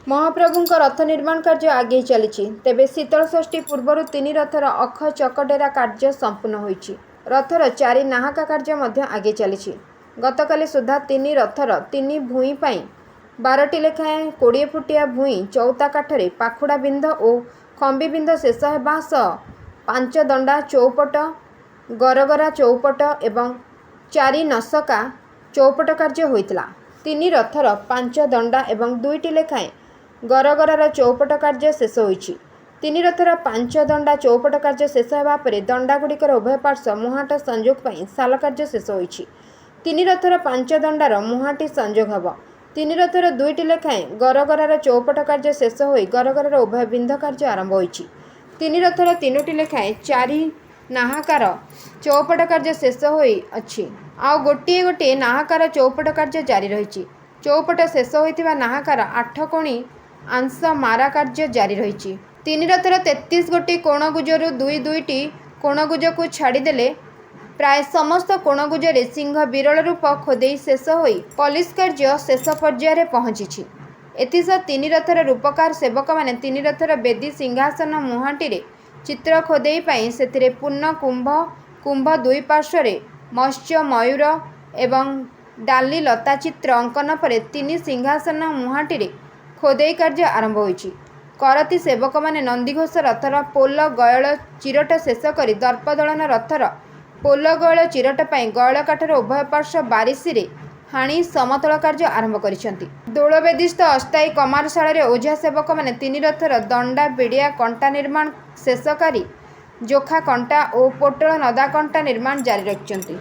महाप्रभुଙ୍କ रथ निर्माण कार्य आगे चली तेबे शीतल षष्ठी पूर्व 3 रथर अख चकडेरा कार्य संपूर्ण होईछि। रथर 4 नाहका कार्य मध्य आगे चली। गतकाली सुधा 3 रथर 3 भूई 12टी लेखाएं 20 फुटिया भूई चौता काठरे पाखुड़ा बिंध और खंबी बिंध शेष होगा सह 5 दंडा चौपट गरगरा चौपट एवं 4 नसका चौपट कार्य होइतला। 3 रथर 5 दंडा एवं 2टी लेखाएं गरगरार चौपट कार्य शेष होइछि। 3 रथर 5 दंडा चौपट कार्य शेष होगा पर दंडागुड़िकर उभय पार्श्व मुहाट संजोग पर साल कार्य शेष होइछि। 3 रथर 5 दंडार मुहाटी संजोग हब। 3 रथर 2टी लेखाएं गरगरार चौपट कार्य शेष होई गरगरार उभय बिंध कार्य आरंभ होइछि। 3 रथर 3टी लेखाएं 4 नाहाकार चौपट कार्य शेष होई अछि। आ गोटे गोटे नाहाकार चौपट कार्य जारी रही। चौपट शेष होइतिबा नाहाकार 8 कोणी अंश मारा कार्य जारी रही। 3 रथर 33 गोटी कोणगुजर 2-2टी कोणगुज को छाड़देले प्राय समस्त कोणगुजरे सिंह विरल रूप खोदे शेष होई पॉलिश कार्य शेष पर्यायर पहुंची। एथिसह 3 रथर रूपकार सेवक माने 3 रथर बेदी सिंहासन मुहाटी चित्र खोदे से पूर्ण कुंभ कुंभ दुई पार्श्व मत्स्य मयूर एवं डाली लता चित्र अंकन पर 3 सिंहासन मुहाटी खोदे कार्य आरंभ होइछि। करती सेवक माने नंदीघोष रथर पोल गयल चिरट शेष कर दर्पदलन रथर पोल गयल चिरट गयल काठर उभय पार्श्व बारिशी हाणी समतल कार्य आरंभ करिसेंति। दोलवेदिस्थ अस्थायी कमारशाला ओझा सेवक माने 3 रथर दंडा बिड़िया कंटा निर्माण शेष करी जोखा कंटा और पोटल नदा कंटा निर्माण जारी रखिसेंति।